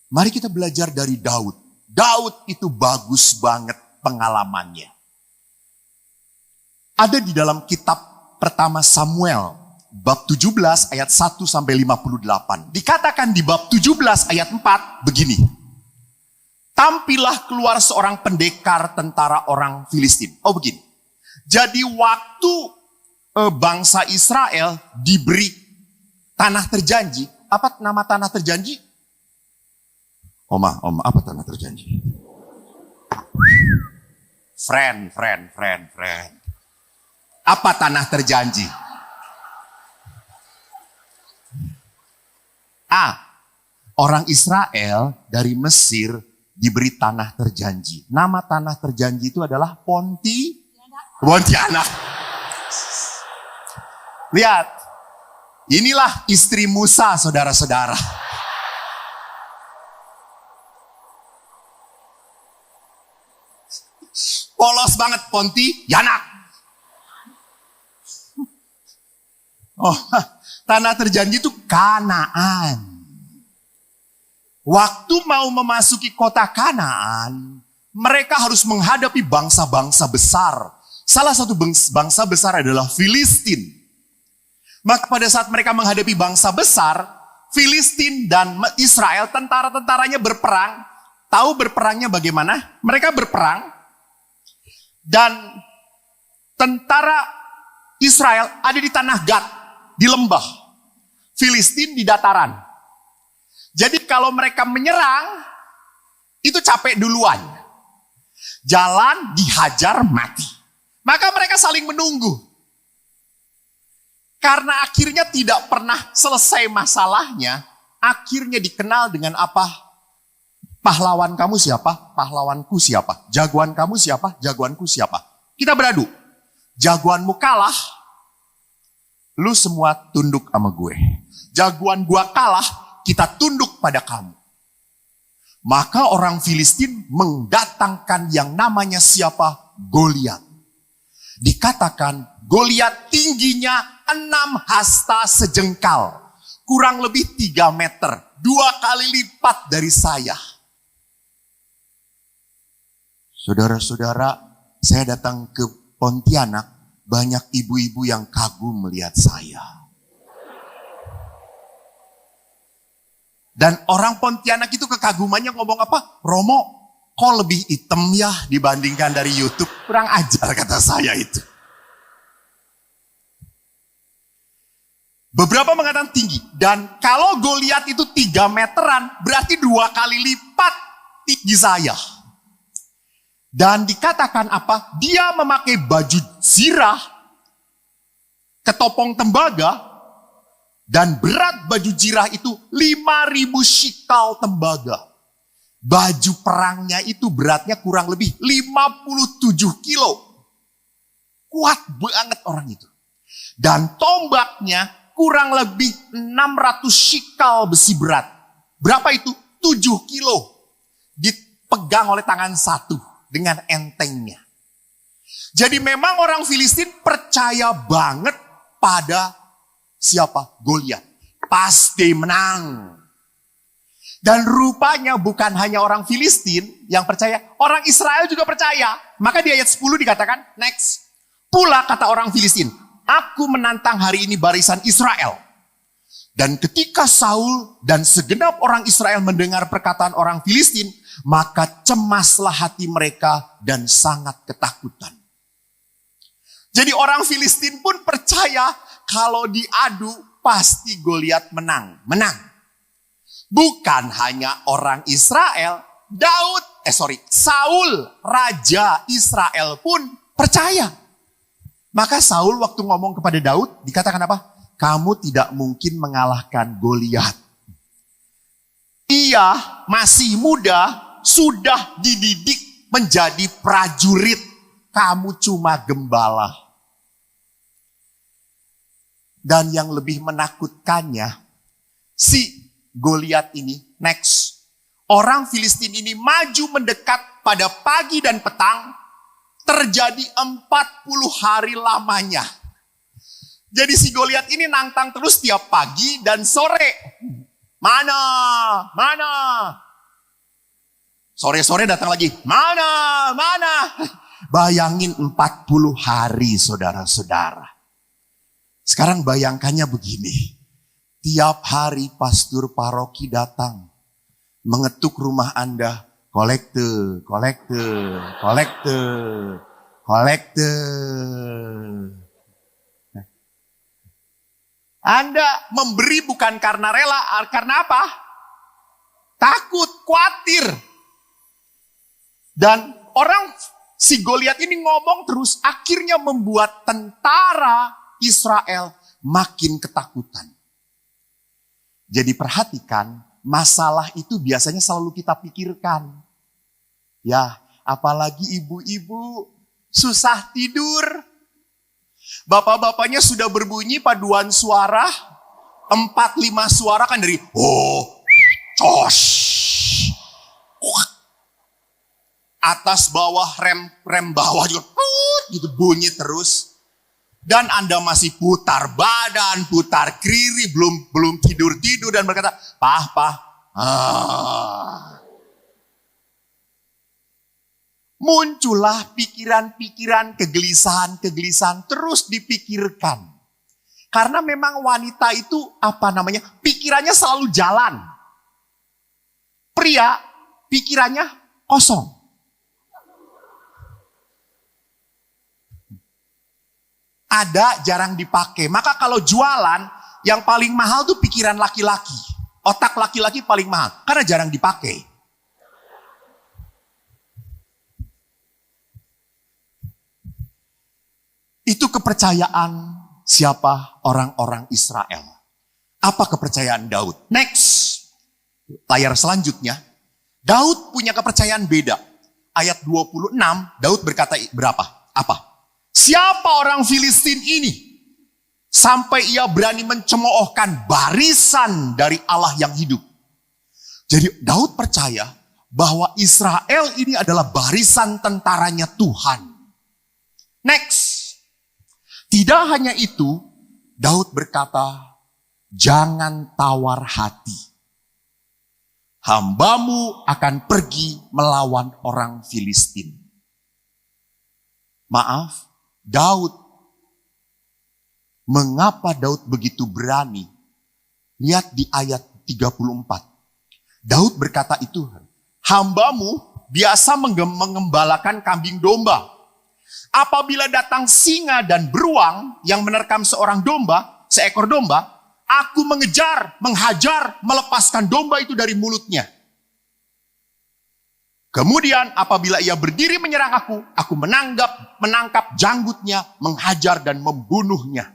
Mari kita belajar dari Daud. Daud itu bagus banget pengalamannya. Ada di dalam kitab pertama Samuel, bab 17 ayat 1 sampai 58. Dikatakan di bab 17 ayat 4 begini. Tampillah keluar seorang pendekar tentara orang Filistin. Oh begini. Jadi waktu bangsa Israel diberi tanah terjanji. Apa nama tanah terjanji? Oma, apa tanah terjanji? Friend. Apa tanah terjanji? Orang Israel dari Mesir diberi tanah terjanji. Nama tanah terjanji itu adalah Pontianak. Lihat, inilah istri Musa, saudara-saudara. Polos banget, Pontianak. Oh, tanah terjanji itu Kanaan. Waktu mau memasuki kota Kanaan, mereka harus menghadapi bangsa-bangsa besar. Salah satu bangsa besar adalah Filistin. Maka pada saat mereka menghadapi bangsa besar, Filistin dan Israel, tentara-tentaranya berperang. Tahu berperangnya bagaimana? Mereka berperang dan tentara Israel ada di tanah Gad, di lembah. Filistin di dataran. Jadi kalau mereka menyerang, itu capek duluan. Jalan dihajar mati. Maka mereka saling menunggu. Karena akhirnya tidak pernah selesai masalahnya, akhirnya dikenal dengan apa? Pahlawan kamu siapa? Pahlawanku siapa? Jagoan kamu siapa? Jagoanku siapa? Kita beradu. Jagoanmu kalah, lu semua tunduk sama gue. Jagoan gua kalah, kita tunduk pada kamu. Maka orang Filistin mendatangkan yang namanya siapa? Goliat. Dikatakan Goliat tingginya 6 hasta sejengkal. Kurang lebih 3 meter. 2 kali lipat dari saya. Saudara-saudara, saya datang ke Pontianak. Banyak ibu-ibu yang kagum melihat saya. Dan orang Pontianak itu kekagumannya ngomong apa? Romo, kok lebih hitam ya dibandingkan dari YouTube? Kurang ajar kata saya itu. Beberapa mengatakan tinggi. Dan kalau Goliat itu 3 meteran, berarti 2 kali lipat tinggi saya. Dan dikatakan apa? Dia memakai baju zirah, ketopong tembaga, dan berat baju zirah itu 5.000 shikal tembaga. Baju perangnya itu beratnya kurang lebih 57 kilo. Kuat banget orang itu. Dan tombaknya kurang lebih 600 shikal besi berat. Berapa itu? 7 kilo. Dipegang oleh tangan satu. Dengan entengnya. Jadi memang orang Filistin percaya banget pada siapa? Goliat. Pasti menang. Dan rupanya bukan hanya orang Filistin yang percaya. Orang Israel juga percaya. Maka di ayat 10 dikatakan, next. Pula kata orang Filistin, aku menantang hari ini barisan Israel. Dan ketika Saul dan segenap orang Israel mendengar perkataan orang Filistin, maka cemaslah hati mereka dan sangat ketakutan. Jadi orang Filistin pun percaya kalau diadu pasti Goliat menang. Bukan hanya orang Israel, Saul, raja Israel pun percaya. Maka Saul waktu ngomong kepada Daud dikatakan apa? Kamu tidak mungkin mengalahkan Goliat. Ia masih muda, sudah dididik menjadi prajurit. Kamu cuma gembala. Dan yang lebih menakutkannya, si Goliat ini, next. Orang Filistin ini maju mendekat pada pagi dan petang, terjadi 40 hari lamanya. Jadi si Goliat ini nantang terus tiap pagi dan sore. Mana? Sore-sore datang lagi. Mana? Bayangin 40 hari saudara-saudara. Sekarang bayangkannya begini. Tiap hari pastor paroki datang. Mengetuk rumah Anda. Kolekte. Anda memberi bukan karena rela. Karena apa? Takut, khawatir. Dan orang si Goliat ini ngomong terus, akhirnya membuat tentara Israel makin ketakutan. Jadi perhatikan, masalah itu biasanya selalu kita pikirkan. Ya, apalagi ibu-ibu susah tidur. Bapak-bapaknya sudah berbunyi paduan suara, 4-5 suara kan dari cos. Atas bawah rem bawah juga gitu bunyi terus. Dan Anda masih putar badan, putar kiri, belum tidur dan berkata, "Pah. Muncullah pikiran-pikiran, kegelisahan terus dipikirkan. Karena memang wanita itu pikirannya selalu jalan. Pria pikirannya kosong. Ada jarang dipakai. Maka kalau jualan, yang paling mahal tuh pikiran laki-laki. Otak laki-laki paling mahal. Karena jarang dipakai. Itu kepercayaan siapa? Orang-orang Israel. Apa kepercayaan Daud? Next. Layar selanjutnya. Daud punya kepercayaan beda. Ayat 26, Daud berkata berapa? Apa? Siapa orang Filistin ini sampai ia berani mencemoohkan barisan dari Allah yang hidup? Jadi Daud percaya bahwa Israel ini adalah barisan tentaranya Tuhan. Next. Tidak hanya itu, Daud berkata, jangan tawar hati. Hambamu akan pergi melawan orang Filistin. Maaf. Daud, mengapa Daud begitu berani? Lihat di ayat 34. Daud berkata itu, hambamu biasa mengembalakan kambing domba. Apabila datang singa dan beruang yang menerkam seekor domba, aku mengejar, menghajar, melepaskan domba itu dari mulutnya. Kemudian apabila ia berdiri menyerang aku menangkap janggutnya, menghajar dan membunuhnya.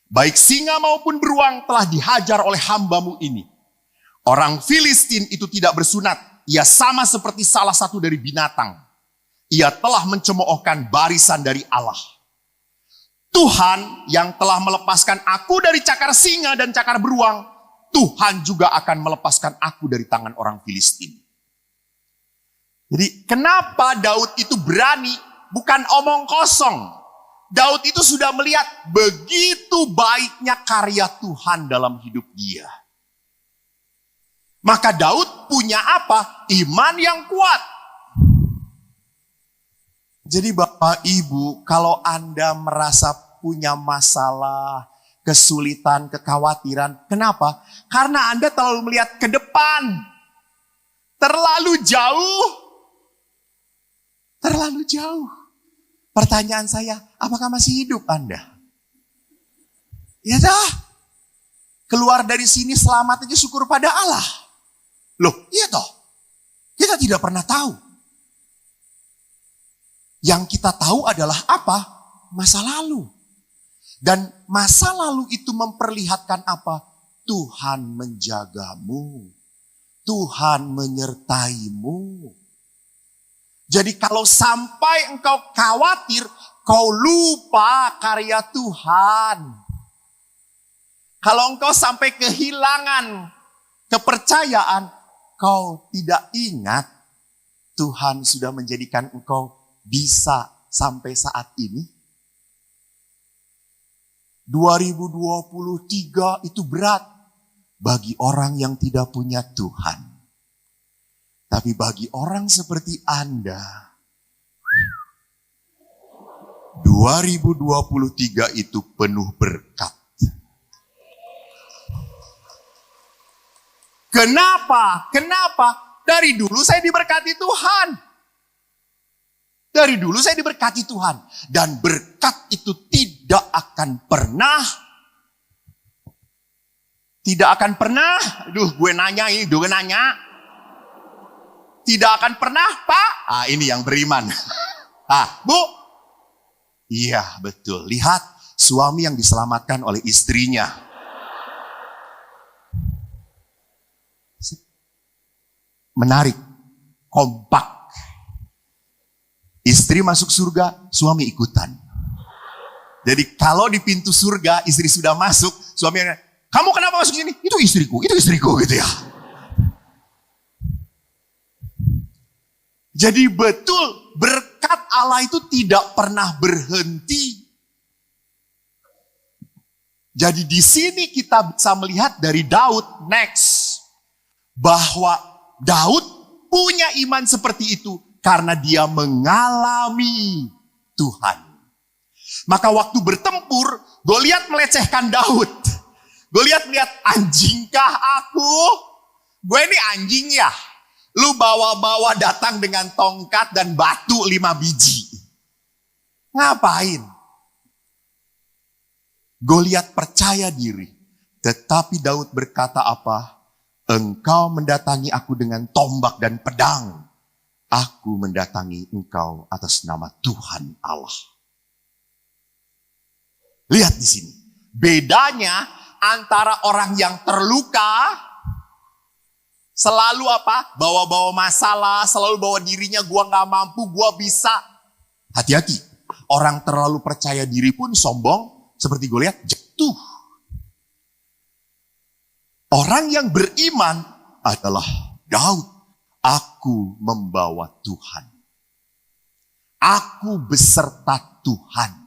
Baik singa maupun beruang telah dihajar oleh hambamu ini. Orang Filistin itu tidak bersunat. Ia sama seperti salah satu dari binatang. Ia telah mencemoohkan barisan dari Allah. Tuhan yang telah melepaskan aku dari cakar singa dan cakar beruang, Tuhan juga akan melepaskan aku dari tangan orang Filistin. Jadi kenapa Daud itu berani? Bukan omong kosong. Daud itu sudah melihat begitu baiknya karya Tuhan dalam hidup dia. Maka Daud punya apa? Iman yang kuat. Jadi Bapak Ibu, kalau Anda merasa punya masalah, kesulitan, kekhawatiran, kenapa? Karena Anda terlalu melihat ke depan. Terlalu jauh. Terlalu jauh. Pertanyaan saya, apakah masih hidup Anda? Ya dah. Keluar dari sini selamat aja syukur pada Allah. Loh, iya toh. Kita tidak pernah tahu. Yang kita tahu adalah apa? Masa lalu. Dan masa lalu itu memperlihatkan apa? Tuhan menjagamu. Tuhan menyertaimu. Jadi kalau sampai engkau khawatir, kau lupa karya Tuhan. Kalau engkau sampai kehilangan kepercayaan, kau tidak ingat Tuhan sudah menjadikan engkau bisa sampai saat ini. 2023 itu berat bagi orang yang tidak punya Tuhan. Tapi bagi orang seperti Anda, 2023 itu penuh berkat. Kenapa? Kenapa? Dari dulu saya diberkati Tuhan. Dari dulu saya diberkati Tuhan. Dan berkat itu tidak akan pernah. Gue nanya ini, gue nanya. Tidak akan pernah, Pak. Ini yang beriman. Bu. Iya, betul. Lihat, suami yang diselamatkan oleh istrinya. Menarik, kompak. Istri masuk surga, suami ikutan. Jadi kalau di pintu surga, istri sudah masuk, suami yang, kamu kenapa masuk sini? Itu istriku gitu ya. Jadi betul, berkat Allah itu tidak pernah berhenti. Jadi di sini kita bisa melihat dari Daud, next. Bahwa Daud punya iman seperti itu karena dia mengalami Tuhan. Maka waktu bertempur, Goliat melecehkan Daud. Goliat lihat, anjingkah aku? Gue ini anjing ya. Lu bawa-bawa datang dengan tongkat dan batu 5 biji. Ngapain? Goliat percaya diri. Tetapi Daud berkata apa? Engkau mendatangi aku dengan tombak dan pedang. Aku mendatangi engkau atas nama Tuhan Allah. Lihat di sini. Bedanya antara orang yang terluka, selalu apa? Bawa-bawa masalah, selalu bawa dirinya, gua gak mampu, gua bisa. Hati-hati. Orang terlalu percaya diri pun sombong, seperti Goliat, jatuh. Orang yang beriman adalah Daud. Aku membawa Tuhan. Aku beserta Tuhan.